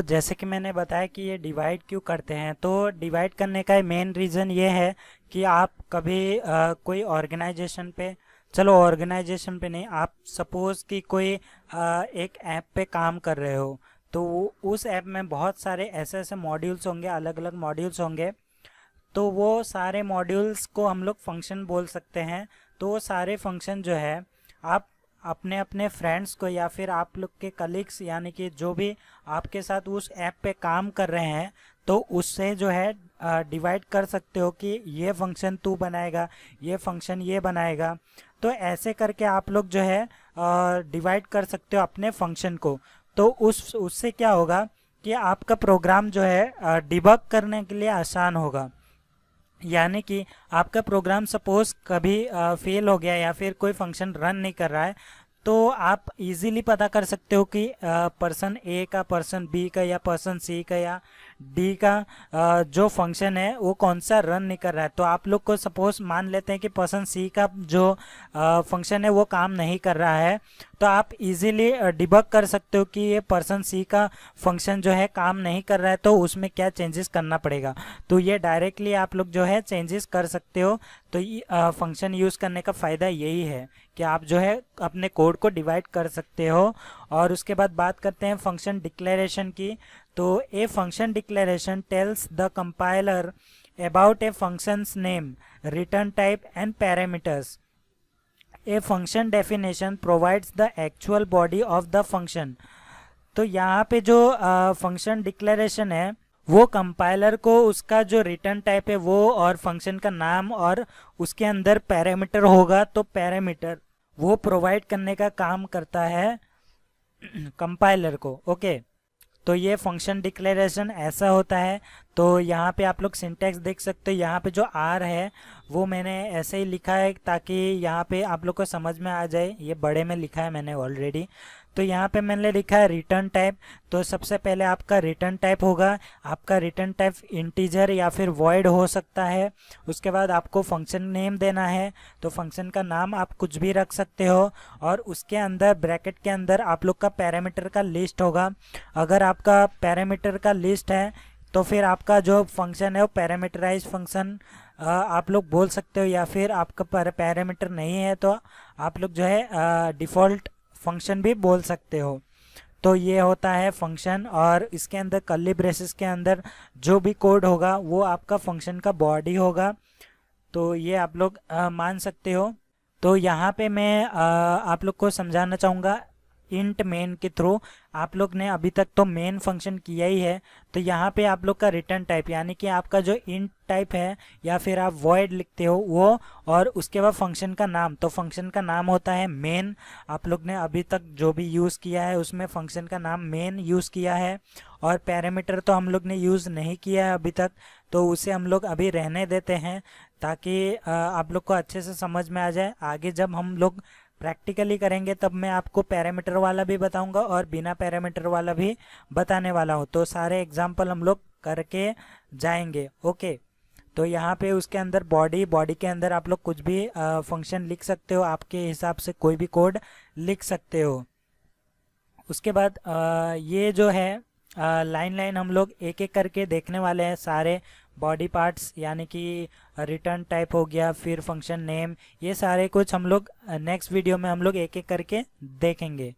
जैसे कि मैंने बताया कि ये डिवाइड क्यों करते हैं, तो डिवाइड करने का मेन रीज़न ये है कि आप कभी कोई ऑर्गेनाइजेशन पे, चलो ऑर्गेनाइजेशन पे नहीं, आप सपोज़ कि कोई एक ऐप पे काम कर रहे हो, तो उस ऐप में बहुत सारे ऐसे ऐसे मॉड्यूल्स होंगे, अलग अलग मॉड्यूल्स होंगे। तो वो सारे मॉड्यूल्स को हम लोग फंक्शन बोल सकते हैं। तो वो सारे फंक्शन जो है, आप अपने अपने फ्रेंड्स को या फिर आप लोग के कलीग्स, यानी कि जो भी आपके साथ उस ऐप पे काम कर रहे हैं, तो उससे जो है डिवाइड कर सकते हो कि ये फंक्शन तू बनाएगा, ये फंक्शन ये बनाएगा। तो ऐसे करके आप लोग जो है डिवाइड कर सकते हो अपने फंक्शन को। तो उससे क्या होगा कि आपका प्रोग्राम जो है डिबग करने के लिए आसान होगा। यानी कि आपका प्रोग्राम सपोज कभी फेल हो गया या फिर कोई फंक्शन रन नहीं कर रहा है, तो आप इजीली पता कर सकते हो कि पर्सन ए का, पर्सन बी का या पर्सन सी का या डी का जो फंक्शन है वो कौन सा रन नहीं कर रहा है। तो आप लोग को सपोज मान लेते हैं कि पर्सन सी का जो फंक्शन है वो काम नहीं कर रहा है, तो आप इजीली डिबग कर सकते हो कि ये पर्सन सी का फंक्शन जो है काम नहीं कर रहा है, तो उसमें क्या चेंजेस करना पड़ेगा। तो ये डायरेक्टली आप लोग जो है चेंजेस कर सकते हो। तो फंक्शन यूज़ करने का फ़ायदा यही है कि आप जो है अपने कोड को डिवाइड कर सकते हो। और उसके बाद बात करते हैं फंक्शन डिक्लेरेशन की। तो a function declaration tells the compiler about A functions name, return type and parameters. A function definition provides the actual body of the function. तो यहाँ पे जो फंक्शन डिक्लेरेशन है वो कंपाइलर को उसका जो रिटर्न टाइप है वो और फंक्शन का नाम और उसके अंदर पैरामीटर होगा, तो पैरामीटर वो प्रोवाइड करने का काम करता है कंपाइलर को। ओके, तो ये फंक्शन डिक्लेरेशन ऐसा होता है। तो यहाँ पे आप लोग सिंटैक्स देख सकते हो, यहाँ पे जो आर है वो मैंने ऐसे ही लिखा है ताकि यहाँ पे आप लोग को समझ में आ जाए। ये बड़े में लिखा है मैंने ऑलरेडी। तो यहाँ पे मैंने लिखा है रिटर्न टाइप। तो सबसे पहले आपका रिटर्न टाइप होगा, आपका रिटर्न टाइप इंटीजर या फिर वॉइड हो सकता है। उसके बाद आपको फंक्शन नेम देना है, तो फंक्शन का नाम आप कुछ भी रख सकते हो। और उसके अंदर ब्रैकेट के अंदर आप लोग का पैरामीटर का लिस्ट होगा। अगर आपका पैरामीटर का लिस्ट है तो फिर आपका जो फंक्शन है वो पैरामीटराइज फंक्शन आप लोग बोल सकते हो, या फिर आपका पैरामीटर नहीं है तो आप लोग जो है डिफ़ॉल्ट फंक्शन भी बोल सकते हो। तो ये होता है फंक्शन, और इसके अंदर कर्ली ब्रेसेस के अंदर जो भी कोड होगा वो आपका फंक्शन का बॉडी होगा। तो ये आप लोग मान सकते हो। तो यहाँ पे मैं आप लोग को समझाना चाहूँगा इंट मेन के थ्रू। आप लोग ने अभी तक तो मेन फंक्शन किया ही है, तो यहाँ पे आप लोग का रिटर्न टाइप यानी कि आपका जो इंट टाइप है या फिर आप वॉइड लिखते हो वो, और उसके बाद फंक्शन का नाम। तो फंक्शन का नाम होता है मेन। आप लोग ने अभी तक जो भी यूज़ किया है उसमें फंक्शन का नाम मेन यूज़ किया है। और पैरामीटर तो हम लोग ने यूज़ नहीं किया है अभी तक, तो उसे हम लोग अभी रहने देते हैं ताकि आप लोग को अच्छे से समझ में आ जाए। आगे जब हम लोग प्रैक्टिकली करेंगे तब मैं आपको पैरामीटर वाला भी बताऊंगा और बिना पैरामीटर वाला भी बताने वाला हूं। तो सारे एग्जांपल हम लोग करके जाएंगे। ओके, तो यहाँ पे उसके अंदर बॉडी के अंदर आप लोग कुछ भी फंक्शन लिख सकते हो, आपके हिसाब से कोई भी कोड लिख सकते हो। उसके बाद ये जो है लाइन लाइन हम लोग एक एक करके देखने वाले हैं सारे बॉडी पार्ट्स, यानी कि रिटर्न टाइप हो गया, फिर फंक्शन नेम, ये सारे कुछ हम लोग नेक्स्ट वीडियो में हम लोग एक एक करके देखेंगे।